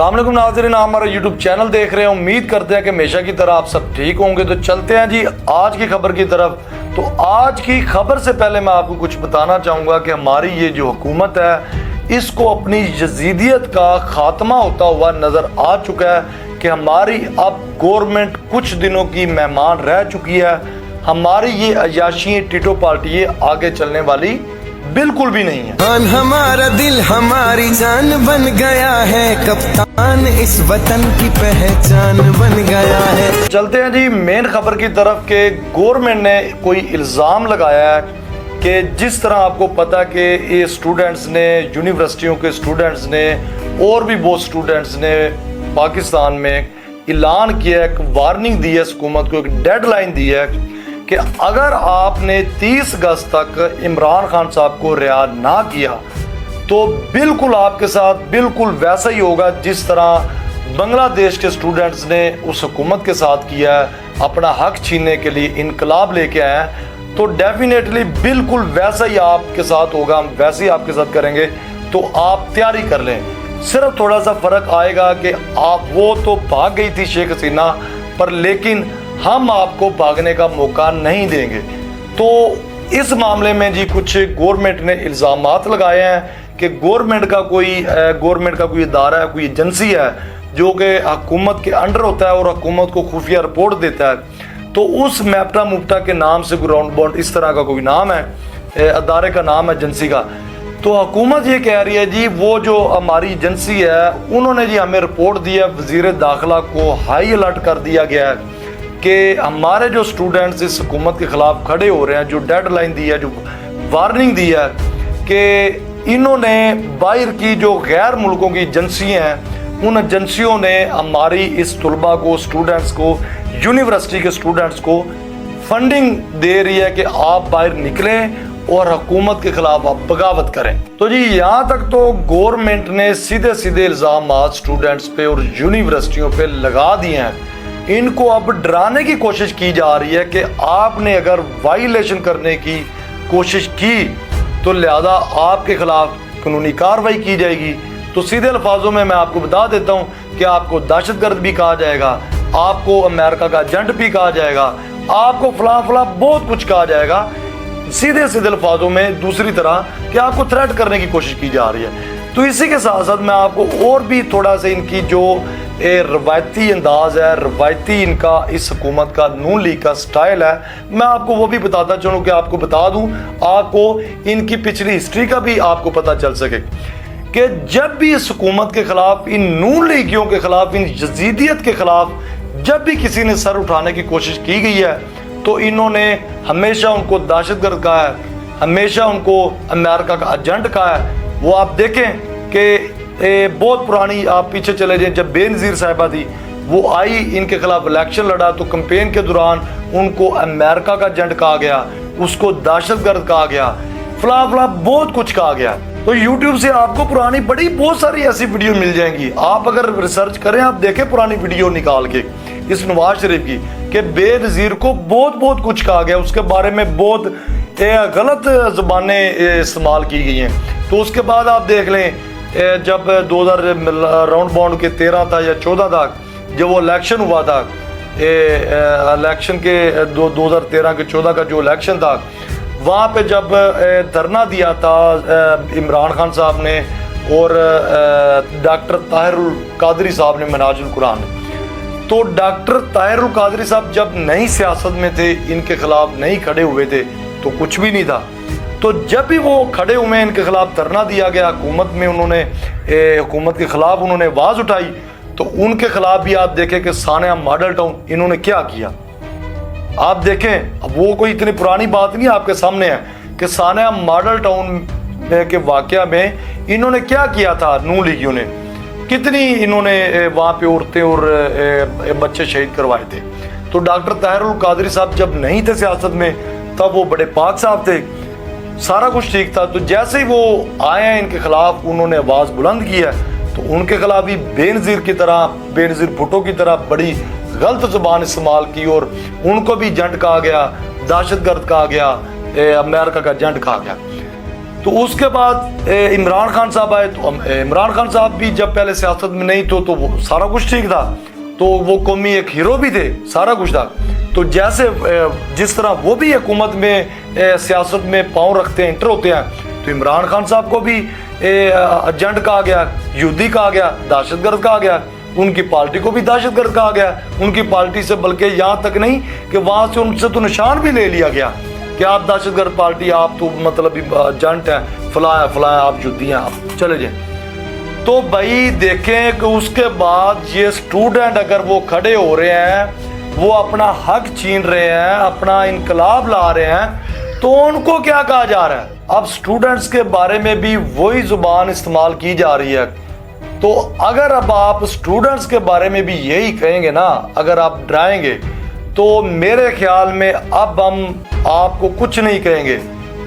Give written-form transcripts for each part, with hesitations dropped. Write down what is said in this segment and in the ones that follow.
अस्सलाम वालेकुम नाज़रीन, आप हमारा यूट्यूब चैनल देख रहे हैं। उम्मीद करते हैं कि हमेशा की तरह आप सब ठीक होंगे। तो चलते हैं जी आज की खबर की तरफ। तो आज की खबर से पहले मैं आपको कुछ बताना चाहूँगा कि हमारी ये जो हुकूमत है इसको अपनी यजीदियत का ख़ात्मा होता हुआ नज़र आ चुका है कि हमारी अब गवर्नमेंट कुछ दिनों की मेहमान रह चुकी है। हमारी ये अयाशी टिटो पार्टी ये आगे चलने वाली बिल्कुल भी नहीं है। हमारा दिल हमारी जान बन गया है, कप्तान इस वतन की पहचान बन गया है। चलते हैं जी मेन खबर की तरफ के गवर्नमेंट ने कोई इल्ज़ाम लगाया है कि जिस तरह आपको पता कि ये स्टूडेंट्स ने, यूनिवर्सिटियों के स्टूडेंट्स ने और भी बहुत स्टूडेंट्स ने पाकिस्तान में ऐलान किया, एक वार्निंग दी है हुकूमत को, एक डेडलाइन दी है कि अगर आपने 30 अगस्त तक इमरान खान साहब को रिहा ना किया तो बिल्कुल आपके साथ बिल्कुल वैसा ही होगा जिस तरह बांग्लादेश के स्टूडेंट्स ने उस हुकूमत के साथ किया है, अपना हक छीनने के लिए इनकलाब लेके आए हैं। तो डेफिनेटली बिल्कुल वैसा ही आपके साथ होगा, हम वैसे ही आपके साथ करेंगे। तो आप तैयारी कर लें। सिर्फ थोड़ा सा फ़र्क आएगा कि आप वो तो भाग गई थी शेख हसीना पर, लेकिन हम आपको भागने का मौका नहीं देंगे। तो इस मामले में जी कुछ गवर्नमेंट ने इल्ज़ामात लगाए हैं कि गवर्नमेंट का कोई इदारा है, कोई एजेंसी है जो कि हुकूमत के अंडर होता है और हुकूमत को खुफिया रिपोर्ट देता है। तो उस मैप्टा मुप्टा के नाम से ग्राउंड बॉन्ड इस तरह का कोई नाम है, अदारे का नाम है एजेंसी का। तो हुकूमत ये कह रही है जी वो जो हमारी एजेंसी है उन्होंने जी हमें रिपोर्ट दी है, वज़ीर दाखिला को हाई अलर्ट कर दिया गया है कि हमारे जो स्टूडेंट्स इस हुकूमत के ख़िलाफ़ खड़े हो रहे हैं, जो डेडलाइन दी है, जो वार्निंग दी है कि इन्होंने बाहर की जो गैर मुल्कों की एजेंसियाँ हैं उन एजेंसियों ने हमारी इस तलबा को, स्टूडेंट्स को, यूनिवर्सिटी के स्टूडेंट्स को फंडिंग दे रही है कि आप बाहर निकलें और हुकूमत के ख़िलाफ़ आप बगावत करें। तो जी यहाँ तक तो गवर्नमेंट ने सीधे सीधे इल्ज़ाम स्टूडेंट्स पे और यूनिवर्सिटियों पे लगा दिए हैं। इनको अब डराने की कोशिश की जा रही है कि आपने अगर वायलेशन करने की कोशिश की तो लिहाजा आपके खिलाफ कानूनी कार्रवाई की जाएगी। तो सीधे अल्फाजों में मैं आपको बता देता हूं कि आपको दहशतगर्द भी कहा जाएगा, आपको अमेरिका का एजेंट भी कहा जाएगा, आपको फला फला बहुत कुछ कहा जाएगा, सीधे सीधे अल्फाजों में। दूसरी तरह कि आपको थ्रेट करने की कोशिश की जा रही है। तो इसी के साथ साथ मैं आपको और भी थोड़ा सा इनकी जो रवायती अंदाज है, रवायती इनका इस हुकूमत का नून लीग का स्टाइल है, मैं आपको वो भी बताता चलूँ कि आपको बता दूँ, आपको इनकी पिछली हिस्ट्री का भी आपको पता चल सके कि जब भी इस हुकूमत के ख़िलाफ़, इन नून लीगियों के ख़िलाफ़, इन यजीदियत के ख़िलाफ़ जब भी किसी ने सर उठाने की कोशिश की गई है तो इन्होंने हमेशा उनको दहशतगर्द कहा है, हमेशा उनको अमेरिका का एजेंट कहा है। वो आप देखें कि बहुत पुरानी, आप पीछे चले जाएं, जब बेनज़ीर साहिबा थी वो आई, इनके खिलाफ इलेक्शन लड़ा तो कैंपेन के दौरान उनको अमेरिका का एजेंट कहा गया, उसको दहशतगर्द कहा गया, फला फला बहुत कुछ कहा गया। तो YouTube से आपको पुरानी बड़ी बहुत सारी ऐसी वीडियो मिल जाएंगी। आप अगर रिसर्च करें, आप देखें पुरानी वीडियो निकाल के इस नवाज शरीफ की कि बेनज़ीर को बहुत बहुत कुछ कहा गया, उसके बारे में बहुत गलत ज़बानें इस्तेमाल की गई हैं। तो उसके बाद आप देख लें जब 2000 राउंड बाउंड के 13 था या 14 था जब वो इलेक्शन हुआ था, इलेक्शन के 2013 के 14 का जो इलेक्शन था, वहाँ पे जब धरना दिया था इमरान खान साहब ने और डॉक्टर ताहिरुल कादरी साहब ने, मनाजुल कुरान ने। तो डॉक्टर ताहिरुल कादरी साहब जब नई सियासत में थे, इनके खिलाफ नहीं खड़े हुए थे तो कुछ भी नहीं था। तो जब भी वो खड़े हुए, इनके खिलाफ धरना दिया गया, हुकूमत में उन्होंने हुकूमत के खिलाफ उन्होंने आवाज़ उठाई, तो उनके खिलाफ भी आप देखें कि सानिया मॉडल टाउन इन्होंने क्या किया। आप देखें, अब वो कोई इतनी पुरानी बात नहीं आपके सामने है कि सानिया मॉडल टाउन के वाक़या में इन्होंने क्या किया था। नून लीगियों ने कितनी इन्होंने वहाँ पे औरतें और बच्चे शहीद करवाए थे। तो डॉक्टर ताहिरुल कादरी साहब जब नहीं थे सियासत में तब वो बड़े पाक साहब थे, सारा कुछ ठीक था। तो जैसे ही वो आए हैं, इनके खिलाफ उन्होंने आवाज़ बुलंद की है, तो उनके खिलाफ भी बेनज़ीर की तरह, बेनज़ीर भुट्टो की तरह बड़ी गलत ज़ुबान इस्तेमाल की और उनको भी एजेंट कहा गया, दहशतगर्द कहा गया, अमेरिका का एजेंट कहा गया। तो उसके बाद इमरान खान साहब आए, तो इमरान खान साहब भी जब पहले सियासत में नहीं तो वो सारा कुछ ठीक था, तो वो कौमी एक हीरो भी थे, सारा कुछ था। तो जैसे जिस तरह वो भी हुकूमत में सियासत में पाँव रखते हैं, इंटर होते हैं, तो इमरान खान साहब को भी एजेंट कहा गया, यहूदी कहा गया, दहशतगर्द कहा गया, उनकी पार्टी को भी दहशतगर्द कहा गया, उनकी पार्टी से, बल्कि यहाँ तक नहीं कि वहाँ से उनसे तो निशान भी ले लिया गया कि आप दहशतगर्द पार्टी, आप तो मतलब एजेंट हैं, फलां फलां, आप यहूदी हैं, आप चले जाए। तो भाई देखें कि उसके बाद ये स्टूडेंट अगर वो खड़े हो रहे हैं, वो अपना हक छीन रहे हैं, अपना इनकलाब ला रहे हैं, तो उनको क्या कहा जा रहा है? अब स्टूडेंट्स के बारे में भी वही जुबान इस्तेमाल की जा रही है। तो अगर अब आप स्टूडेंट्स के बारे में भी यही कहेंगे ना, अगर आप डराएंगे, तो मेरे ख्याल में अब हम आपको कुछ नहीं कहेंगे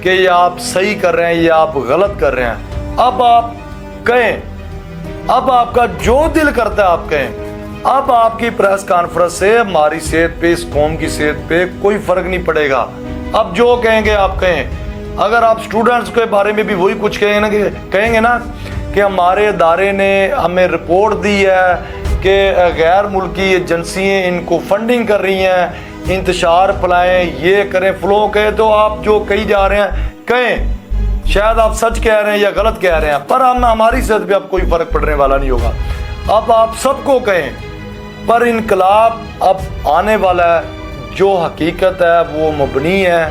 कि ये आप सही कर रहे हैं या आप गलत कर रहे हैं। अब आप कहें, अब आपका जो दिल करता है आप कहें। अब आपकी प्रेस कॉन्फ्रेंस से हमारी सेहत पे, इस कौम की सेहत पे कोई फर्क नहीं पड़ेगा। अब जो कहेंगे आप कहें। अगर आप स्टूडेंट्स के बारे में भी वही कुछ कहेंगे ना कि हमारे इदारे ने हमें रिपोर्ट दी है कि गैर मुल्की एजेंसियाँ इनको फंडिंग कर रही हैं, इंतशार फैलाएं, ये करें, फ्लो कहें, तो आप जो कही जा रहे हैं कहें। शायद आप सच कह रहे हैं या गलत कह रहे हैं, पर हमारी सेहत पे अब कोई फर्क पड़ने वाला नहीं होगा। अब आप सबको कहें, पर इनकलाब अब आने वाला है, जो हकीकत है वो मबनी है,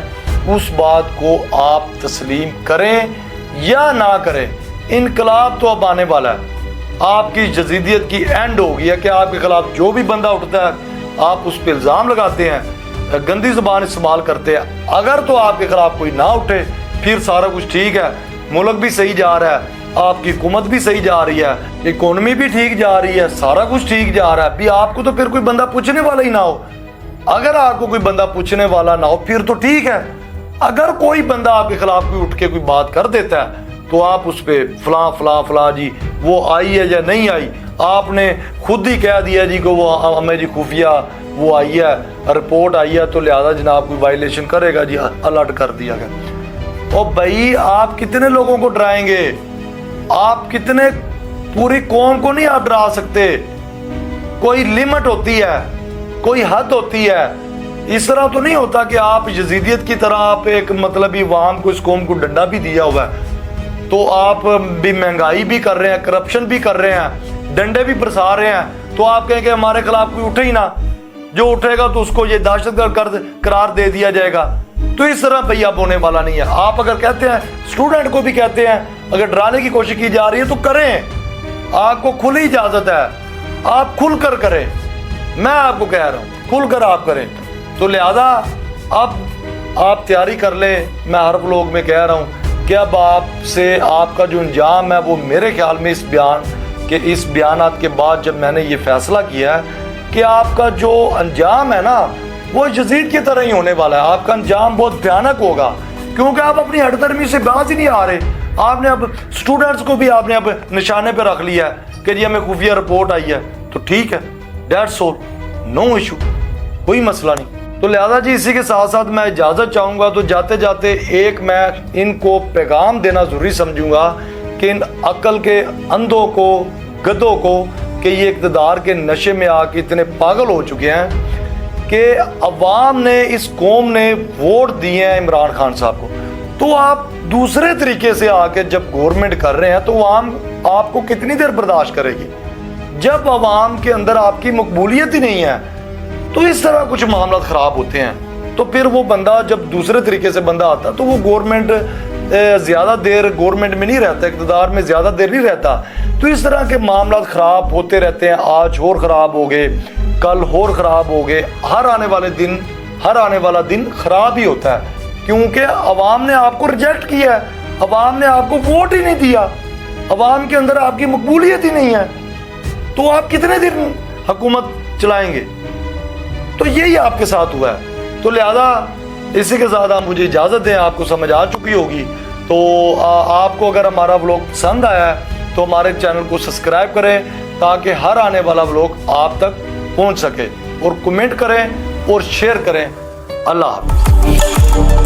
उस बात को आप तस्लीम करें या ना करें, इनकलाब तो अब आने वाला है। आपकी जदीदियत की एंड हो गई है कि आपके खिलाफ जो भी बंदा उठता है आप उस पर इल्ज़ाम लगाते हैं, गंदी ज़ुबान इस्तेमाल करते हैं। अगर तो आपके खिलाफ कोई ना उठे, फिर सारा कुछ ठीक है, मुल्क भी सही जा रहा है, आपकी हुकूमत भी सही जा रही है, इकोनॉमी भी ठीक जा रही है, सारा कुछ ठीक जा रहा है। भी आपको तो फिर कोई बंदा पूछने वाला ही ना हो। अगर आपको कोई बंदा पूछने वाला ना हो फिर तो ठीक है। अगर कोई बंदा आपके खिलाफ कोई उठ के कोई बात कर देता है तो आप उस पर फलां फलां फलां जी वो आई है या नहीं आई, आपने खुद ही कह दिया जी को वो हमें जी खुफिया वो आई है, रिपोर्ट आई है, तो लिहाजा जनाब कोई वायलेशन करेगा जी, अलर्ट कर दिया गया। और भाई आप कितने लोगों को डराएंगे? आप कितने, पूरी कौम को नहीं आप डरा सकते। कोई लिमिट होती है, कोई हद होती है। इस तरह तो नहीं होता कि आप यजीदियत की तरह आप एक मतलब अवाम को, इस कौम को डंडा भी दिया हुआ है, तो आप भी महंगाई भी कर रहे हैं, करप्शन भी कर रहे हैं, डंडे भी बरसा रहे हैं, तो आप कहेंगे हमारे खिलाफ कोई उठे ही ना, जो उठेगा तो उसको ये दहशतगर्द करार दे दिया जाएगा। तो इस तरह भैया होने वाला नहीं है। आप अगर कहते हैं, स्टूडेंट को भी कहते हैं, अगर डराने की कोशिश की जा रही है तो करें, आपको खुली इजाजत है, आप खुलकर करें। मैं आपको कह रहा हूं खुलकर आप करें। तो लिहाजा अब आप तैयारी कर लें। मैं हर व्लॉग में कह रहा हूं कि अब आपसे आपका जो अंजाम है वो मेरे ख्याल में इस बयानात के बाद जब मैंने ये फैसला किया है कि आपका जो अंजाम है ना वो यजीद की तरह ही होने वाला है। आपका अंजाम बहुत भयानक होगा, क्योंकि आप अपनी हटदर्मी से बाज ही नहीं आ रहे। आपने अब स्टूडेंट्स को भी आपने अब निशाने पे रख लिया है कि जी हमें खुफिया रिपोर्ट आई है, तो ठीक है, दैट्स ऑल, नो इशू, कोई मसला नहीं। तो लिहाजा जी इसी के साथ साथ मैं इजाज़त चाहूँगा। तो जाते जाते एक मैं इनको पैगाम देना ज़रूरी समझूंगा कि इन अक्ल के अंधों को, गधों को, कि ये इक़्तिदार के नशे में आके इतने पागल हो चुके हैं कि अवाम ने, इस कौम ने वोट दिए हैं इमरान खान साहब को, तो आप दूसरे तरीके से आके जब गवर्नमेंट कर रहे हैं तो आवाम आपको कितनी देर बर्दाश्त करेगी? जब अवाम के अंदर आपकी मकबूलियत ही नहीं है तो इस तरह कुछ मामला ख़राब होते हैं। तो फिर वो बंदा जब दूसरे तरीके से बंदा आता तो वो गवर्नमेंट ज़्यादा देर गवर्नमेंट में नहीं रहता, इक़्तिदार में ज़्यादा देर नहीं रहता। तो इस तरह के मामला ख़राब होते रहते हैं। आज और ख़राब हो गए, कल और ख़राब हो गए, हर आने वाला दिन ख़राब ही होता है, क्योंकि अवाम ने आपको रिजेक्ट किया है, अवाम ने आपको वोट ही नहीं दिया, अवाम के अंदर आपकी मकबूलियत ही नहीं है, तो आप कितने दिन हुकूमत चलाएंगे? तो यही आपके साथ हुआ है। तो लिहाजा इसी के साथ आप मुझे इजाज़त दें, आपको समझ आ चुकी होगी। तो आपको अगर हमारा व्लॉग पसंद आया है तो हमारे चैनल को सब्सक्राइब करें ताकि हर आने वाला व्लॉग आप तक पहुंच सके, और कमेंट करें और शेयर करें। अल्लाह हाफ़िज़।